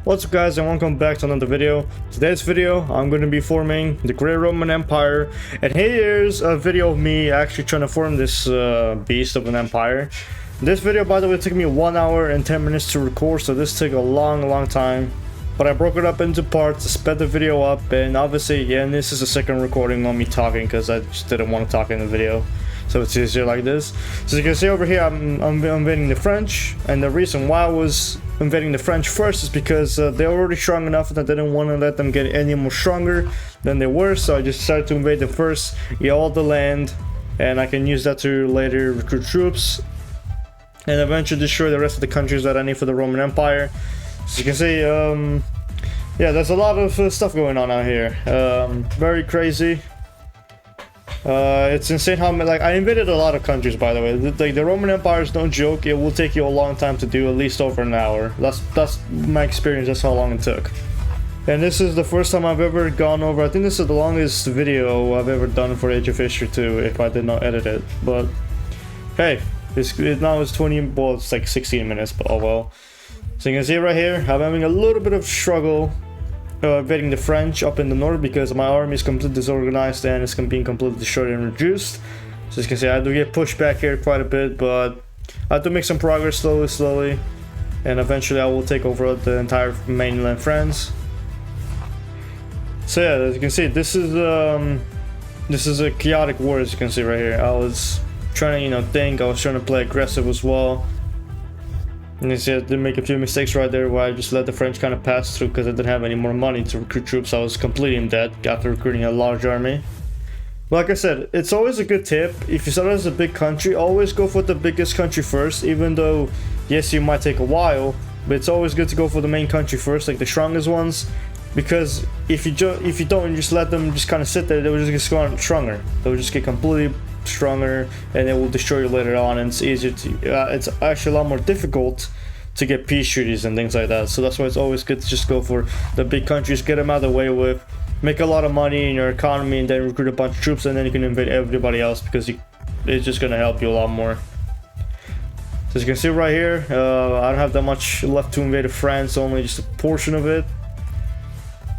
What's up guys, and welcome back to another video. Today's video, I'm going to be forming the Great Roman Empire, and here's a video of me actually trying to form this beast of an empire. This video, by the way, took me 1 hour and 10 minutes to record, so this took a long time. But I broke it up into parts, sped the video up, and obviously, yeah, and this is the second recording on me talking because I just didn't want to talk in the video. So it's easier like this. So you can see over here, I'm invading the French, and the reason why I was invading the French first is because they're already strong enough that I didn't want to let them get any more stronger than they were. So I just decided to invade them first, get all the land, and I can use that to later recruit troops and eventually destroy the rest of the countries that I need for the Roman Empire. So you can see, yeah, there's a lot of stuff going on out here. Very crazy. It's insane how many, like, I invaded a lot of countries, by the way. Like, the Roman Empire is no joke. It will take you a long time to do, at least over an hour. That's my experience. That's how long it took. And this is the first time I've ever gone over. I think this is the longest video I've ever done for Age of History 2, if I did not edit it. But hey, now it's 20. Well, it's like 16 minutes, but oh well. So you can see right here, I'm having a little bit of struggle invading the French up in the north because my army is completely disorganized and it's being completely destroyed and reduced. So as you can see, I do get pushed back here quite a bit, but I do make some progress slowly, and eventually I will take over the entire mainland France. So yeah, as you can see, this is a chaotic war, as you can see right here. I was trying to, think, I was trying to play aggressive as well. And you see, I did make a few mistakes right there where I just let the French kind of pass through because I didn't have any more money to recruit troops. I was completely in debt after recruiting a large army. Like I said, it's always a good tip. If you start as a big country, always go for the biggest country first, even though, yes, you might take a while, but it's always good to go for the main country first, like the strongest ones. Because if you don't just let them just kind of sit there, they will just get stronger. They will just get completely stronger, and it will destroy you later on. And it's easier to it's actually a lot more difficult to get peace treaties and things like that. So that's why it's always good to just go for the big countries, get them out of the way with, make a lot of money in your economy, and then recruit a bunch of troops, and then you can invade everybody else because it's just gonna help you a lot more. So as you can see right here, I don't have that much left to invade France, only just a portion of it.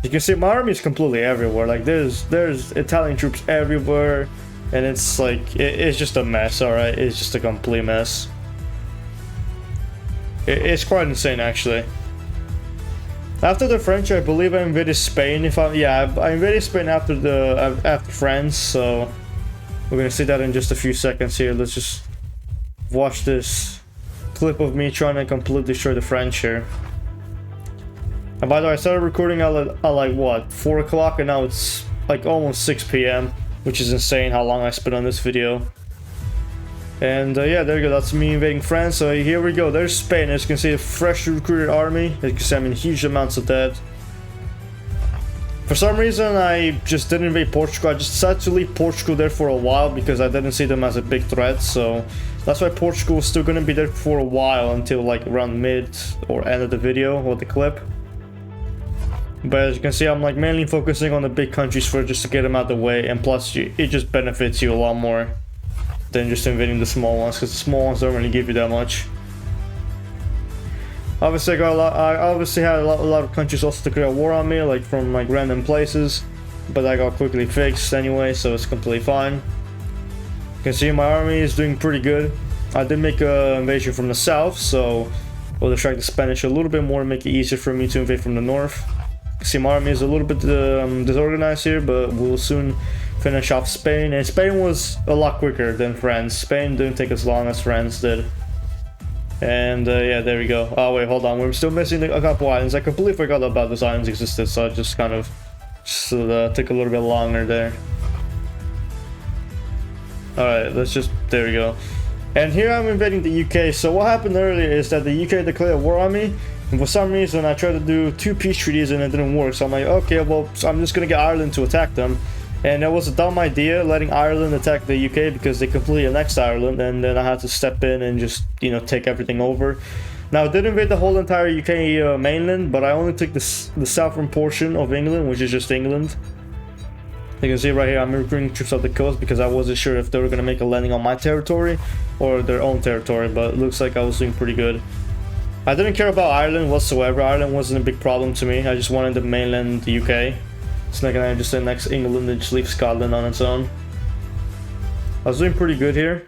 You can see my army is completely everywhere. Like there's Italian troops everywhere. And it's like, it's just a mess, alright? It's just a complete mess. It's quite insane, actually. After the French, I believe I invaded Spain. I invaded Spain after France, so we're gonna see that in just a few seconds here. Let's just watch this clip of me trying to completely destroy the French here. And by the way, I started recording at like what, 4 o'clock, and now it's like almost 6 p.m. which is insane how long I spent on this video. And yeah, there you go, that's me invading France. So here we go, there's Spain. As you can see, a fresh recruited army. As you can see, I'm in huge amounts of debt. For some reason, I just didn't invade Portugal. I just decided to leave Portugal there for a while because I didn't see them as a big threat. So that's why Portugal is still going to be there for a while, until like around mid or end of the video or the clip. But as you can see, I'm like mainly focusing on the big countries first, just to get them out of the way, and plus it just benefits you a lot more than just invading the small ones, because the small ones don't really give you that much. Obviously, I obviously had a lot of countries also declare war on me, like from like random places, but I got quickly fixed anyway, so it's completely fine. You can see my army is doing pretty good. I did make an invasion from the south, so we'll distract the Spanish a little bit more, make it easier for me to invade from the north. See, my army is a little bit disorganized here, but we'll soon finish off Spain. And Spain was a lot quicker than France. Spain didn't take as long as France did. And yeah, there we go. Oh wait, hold on, we're still missing a couple islands. I completely forgot about those islands existed, so I just kind of took a little bit longer there. Alright, there we go. And here I'm invading the UK. So what happened earlier is that the UK declared war on me. And for some reason, I tried to do 2 peace treaties and it didn't work. So I'm like, okay, well, so I'm just gonna get Ireland to attack them. And it was a dumb idea letting Ireland attack the UK because they completely annexed Ireland, and then I had to step in and just, take everything over. Now, I did invade the whole entire UK mainland, but I only took the southern portion of England, which is just England. You can see right here, I'm recruiting troops off the coast because I wasn't sure if they were gonna make a landing on my territory or their own territory, but it looks like I was doing pretty good. I didn't care about Ireland whatsoever. Ireland wasn't a big problem to me. I just wanted the mainland UK. It's not gonna just sit next to England and just leave Scotland on its own. I was doing pretty good here.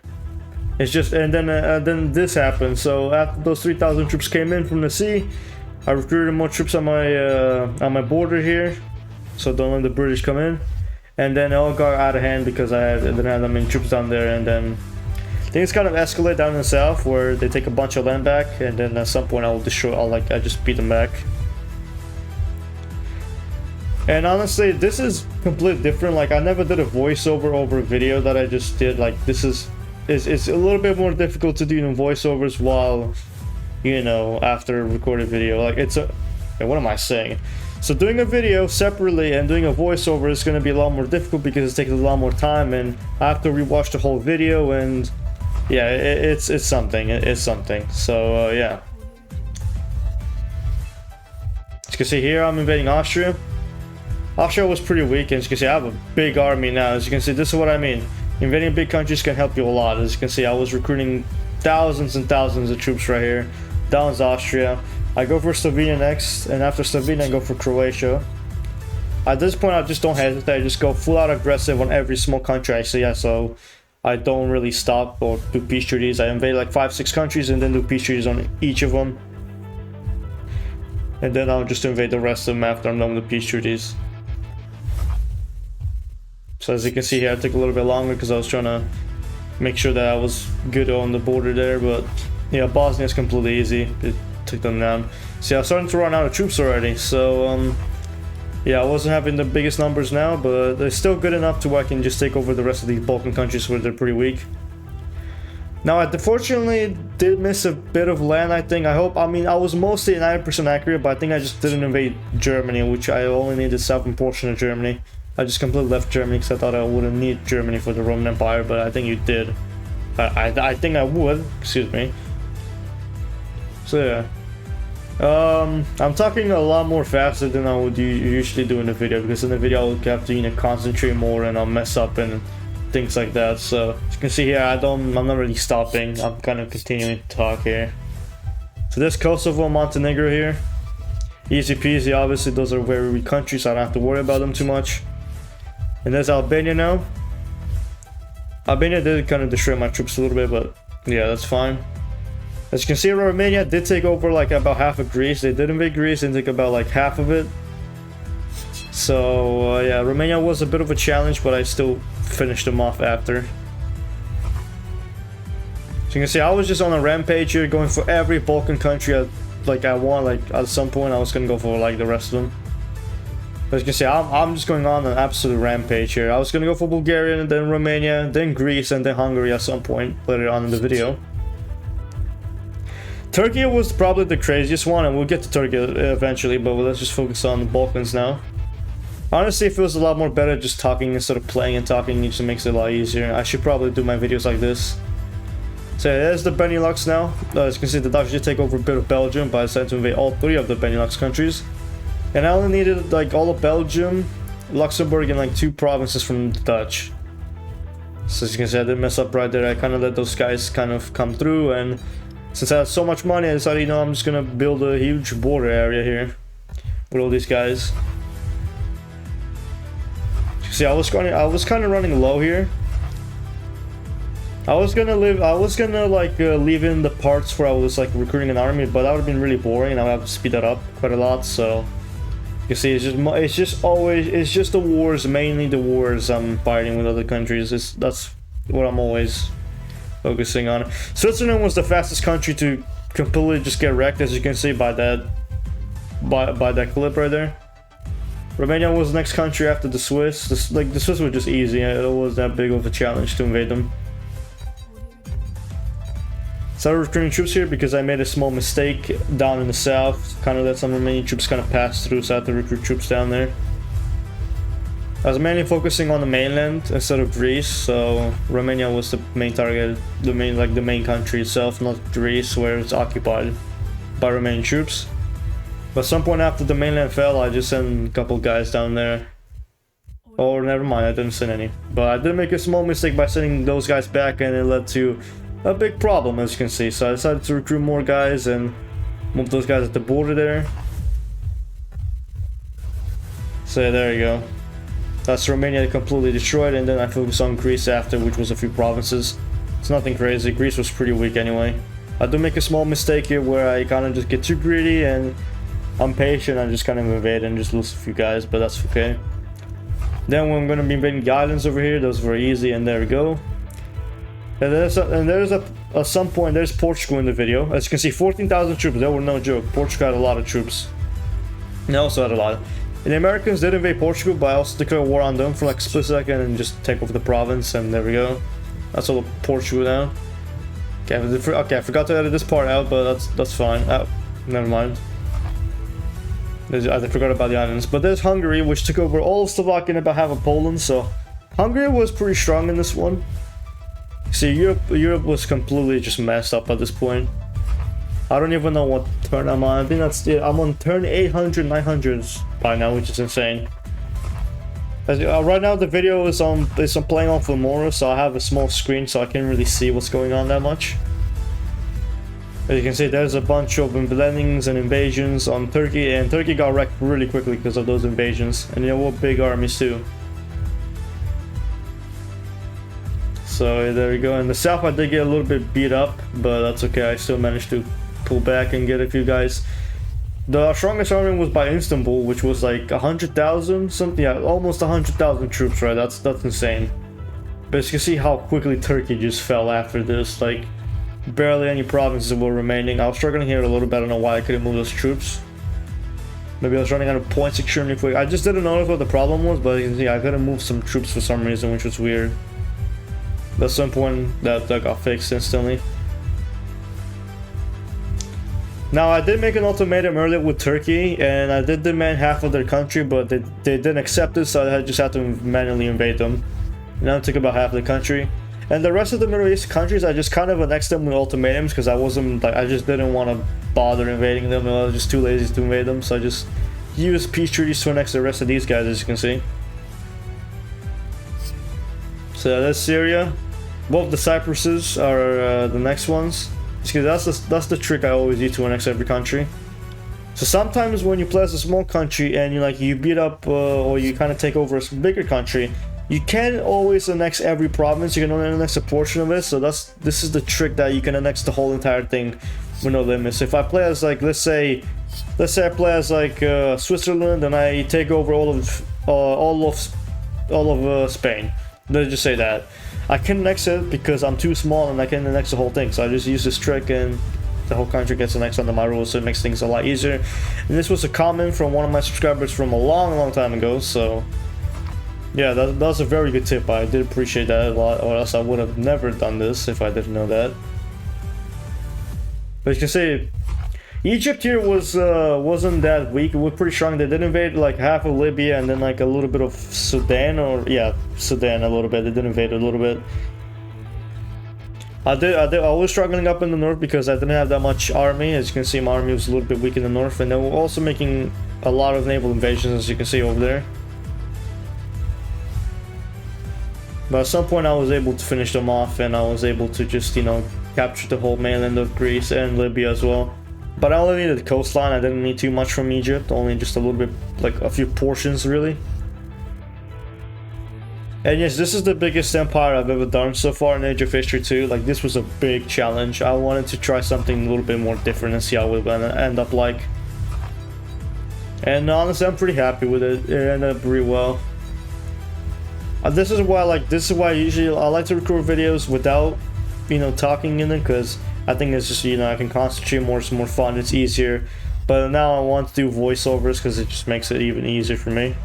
It's just, and then this happened. So after those 3,000 troops came in from the sea, I recruited more troops on my border here, so don't let the British come in. And then it all got out of hand because I didn't have that many troops down there. And then things kind of escalate down in the south, where they take a bunch of land back, and then at some point I just beat them back. And honestly, this is completely different. Like, I never did a voiceover over a video that I just did. Like, this is it's a little bit more difficult to do voiceovers while, you know, after a recorded video. Like, it's a, what am I saying? So doing a video separately and doing a voiceover is going to be a lot more difficult because it takes a lot more time, and I have to rewatch the whole video, and yeah, it's something. It's something. So yeah. As you can see here, I'm invading Austria. Austria was pretty weak, and as you can see, I have a big army now. As you can see, this is what I mean. Invading big countries can help you a lot. As you can see, I was recruiting thousands and thousands of troops right here. Down's Austria. I go for Slovenia next, and after Slovenia I go for Croatia. At this point I just don't hesitate, I just go full out aggressive on every small country I see. Yeah, so I don't really stop or do peace treaties. I invade like 5-6 countries and then do peace treaties on each of them. And then I'll just invade the rest of them after I'm done with the peace treaties. So as you can see here, I took a little bit longer because I was trying to make sure that I was good on the border there, but yeah, Bosnia is completely easy. It took them down. See, I was starting to run out of troops already, so yeah, I wasn't having the biggest numbers now, but they're still good enough to where I can just take over the rest of these Balkan countries where they're pretty weak. Now, I unfortunately did miss a bit of land, I think. I was mostly 90% accurate, but I think I just didn't invade Germany, which I only need the southern portion of Germany. I just completely left Germany because I thought I wouldn't need Germany for the Roman Empire, but I think you did. I think I would, excuse me. So yeah. I'm talking a lot more faster than I would usually do in the video, because in the video I would have to, you know, concentrate more and I'll mess up and things like that. So as you can see here, I'm not really stopping. I'm kind of continuing to talk here. So there's Kosovo, Montenegro here. Easy peasy. Obviously those are very weak countries, so I don't have to worry about them too much. And there's Albania now. Albania did kind of destroy my troops a little bit, but yeah, that's fine. As you can see, Romania did take over like about half of Greece. They did invade Greece and take about like half of it. So yeah, Romania was a bit of a challenge, but I still finished them off after. So you can see I was just on a rampage here, going for every Balkan country I want. Like at some point I was gonna go for like the rest of them. As you can see, I'm just going on an absolute rampage here. I was gonna go for Bulgaria, and then Romania, then Greece, and then Hungary at some point later on in the video. Turkey was probably the craziest one, and we'll get to Turkey eventually, but let's just focus on the Balkans now. Honestly, it feels a lot more better just talking instead of playing and talking. It just makes it a lot easier. I should probably do my videos like this. So yeah, there's the Benelux now. As you can see, the Dutch did take over a bit of Belgium, but I decided to invade all 3 of the Benelux countries. And I only needed like all of Belgium, Luxembourg, and like 2 provinces from the Dutch. So as you can see, I did mess up right there. I kind of let those guys kind of come through, and since I had so much money, I decided, you know, I'm just gonna build a huge border area here with all these guys. See, I was kind of running low here. I was gonna leave in the parts where I was like recruiting an army, but that would have been really boring, and I would have to speed that up quite a lot. So you see, it's just the wars, mainly the wars I'm fighting with other countries. That's what I'm always focusing on. Switzerland was the fastest country to completely just get wrecked, as you can see by that clip right there. Romania was the next country after the Swiss. The Swiss were just easy. It was that big of a challenge to invade them. Started recruiting troops here because I made a small mistake down in the south. Kind of let some Romanian troops kind of pass through, so I had to recruit troops down there. I was mainly focusing on the mainland instead of Greece, so Romania was the main target, the main country itself, not Greece, where it's occupied by Romanian troops. But at some point after the mainland fell, I just sent a couple guys down there. Or never mind, I didn't send any. But I did make a small mistake by sending those guys back, and it led to a big problem, as you can see. So I decided to recruit more guys, and Move those guys at the border there. So yeah, there you go. That's Romania completely destroyed, and then I focused on Greece after, which was a few provinces. It's nothing crazy. Greece was pretty weak anyway. I do make a small mistake here where I kind of just get too greedy and I'm patient. I just kind of invade and just lose a few guys, but that's okay. Then we're going to be invading the islands over here. Those were easy, and there we go. And there's at some point there's Portugal in the video. As you can see, 14,000 troops. That were no joke. Portugal had a lot of troops. They also had a lot. And the Americans did invade Portugal, but I also declared war on them for like a split second and just take over the province, and there we go. That's all of Portugal now. Okay, I forgot to edit this part out, but that's fine. Oh, never mind. I forgot about the islands. But there's Hungary, which took over all of Slovakia and about half of Poland, so Hungary was pretty strong in this one. See, Europe was completely just messed up at this point. I don't even know what turn I'm on. I think I'm on turn 800, 900s by now, which is insane. Right now the video is on playing on Filmora, so I have a small screen so I can't really see what's going on that much. As you can see, there's a bunch of invadings and invasions on Turkey, and Turkey got wrecked really quickly because of those invasions, and they were big armies too. So there we go. In the south I did get a little bit beat up, but that's okay. I still managed to pull back and get a few guys. The strongest army was by Istanbul, which was like 100,000 something. Yeah, almost 100,000 troops, right? That's insane. But as you can see how quickly Turkey just fell after this. Like barely any provinces were remaining. I was struggling here a little bit. I don't know why I couldn't move those troops. Maybe I was running out of points extremely quick. I just didn't notice what the problem was, but you can see I couldn't move some troops for some reason, which was weird. At some point that got fixed instantly. Now, I did make an ultimatum earlier with Turkey, and I did demand half of their country, but they didn't accept it, so I just had to manually invade them. And I took about half of the country. And the rest of the Middle East countries, I just kind of annexed them with ultimatums, because I just didn't want to bother invading them. I was just too lazy to invade them, so I just used peace treaties to annex the rest of these guys, as you can see. So that's Syria. Both the Cypruses are the next ones. That's the trick I always use to annex every country. So sometimes when you play as a small country and you beat up or you kind of take over a bigger country, you can't always annex every province. You can only annex a portion of it. So this is the trick that you can annex the whole entire thing with no limits. So if I play as like let's say I play as like Switzerland and I take over all of Spain. Let's just say that. I can annex it because I'm too small and I can annex the whole thing. So I just use this trick and the whole country gets annexed under my rules, so it makes things a lot easier. And this was a comment from one of my subscribers from a long time ago, so yeah, that was a very good tip. I did appreciate that a lot, or else I would have never done this if I didn't know that. But you can see Egypt here wasn't that weak. It was pretty strong. They did invade like half of Libya and then like a little bit of Sudan, or yeah, Sudan a little bit. They did invade a little bit. I was struggling up in the north because I didn't have that much army. As you can see, my army was a little bit weak in the north, and they were also making a lot of naval invasions, as you can see over there. But at some point I was able to finish them off, and I was able to just, capture the whole mainland of Greece and Libya as well. But I only needed the coastline. I didn't need too much from Egypt, only just a little bit, like a few portions really. And yes, this is the biggest empire I've ever done so far in Age of History 2. Like, this was a big challenge. I wanted to try something a little bit more different and see how it would end up like. And honestly, I'm pretty happy with it. It ended up pretty well. This is why I usually like to record videos without, talking in them, because I think it's just, I can concentrate more, it's more fun, it's easier. But now I want to do voiceovers because it just makes it even easier for me.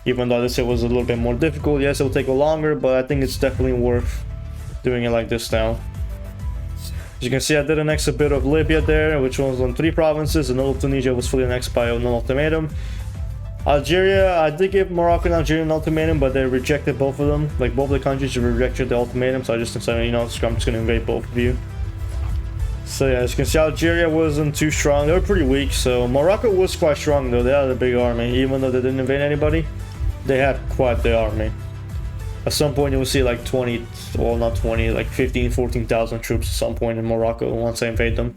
Even though this was a little bit more difficult, yes, it'll take longer, but I think it's definitely worth doing it like this now. As you can see, I did annex a bit of Libya there, which was on 3 provinces, and all of Tunisia was fully annexed by an ultimatum. Algeria, I did give Morocco and Algeria an ultimatum, but they rejected both of them. Like, both of the countries rejected the ultimatum, so I just decided, I'm just gonna invade both of you. So yeah, as you can see, Algeria wasn't too strong. They were pretty weak, so Morocco was quite strong though. They had a big army, even though they didn't invade anybody. They had quite the army. At some point you will see like 20, well not 20, like 15, 14,000 troops at some point in Morocco once I invade them.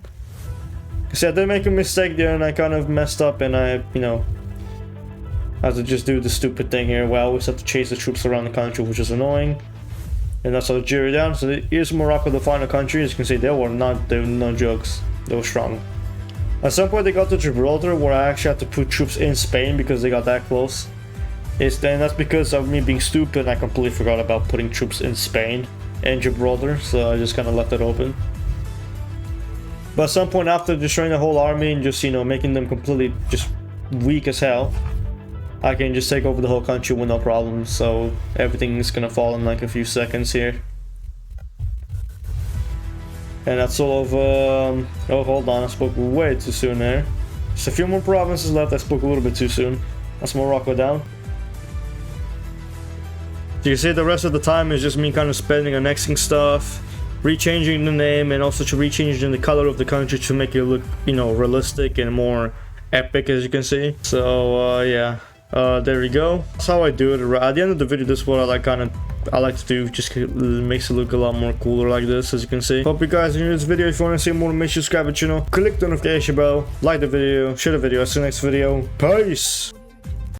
So I did make a mistake there and I kind of messed up and I, you know, had to just do the stupid thing here where I always have to chase the troops around the country, which is annoying. And that's how Algeria down. So here's Morocco, the final country. As you can see, they were no jokes. They were strong. At some point they got to Gibraltar where I actually had to put troops in Spain because they got that close. And that's because of me being stupid. I completely forgot about putting troops in Spain and Gibraltar, so I just kind of left it open. But at some point after destroying the whole army and just, you know, making them completely just weak as hell, I can just take over the whole country with no problem. So everything is gonna fall in like a few seconds here. And that's all of, oh, hold on, I spoke way too soon there. Just a few more provinces left, I spoke a little bit too soon. That's Morocco down. So you can see the rest of the time is just me kind of spending, annexing stuff, rechanging the name, and also rechanging the color of the country to make it look, you know, realistic and more epic, as you can see. So, yeah. There we go. That's how I do it. At the end of the video, this is what I like to do. Just makes it look a lot more cooler like this, as you can see. Hope you guys enjoyed this video. If you want to see more, make sure you subscribe to the channel, click the notification bell, like the video, share the video. See you next video. Peace.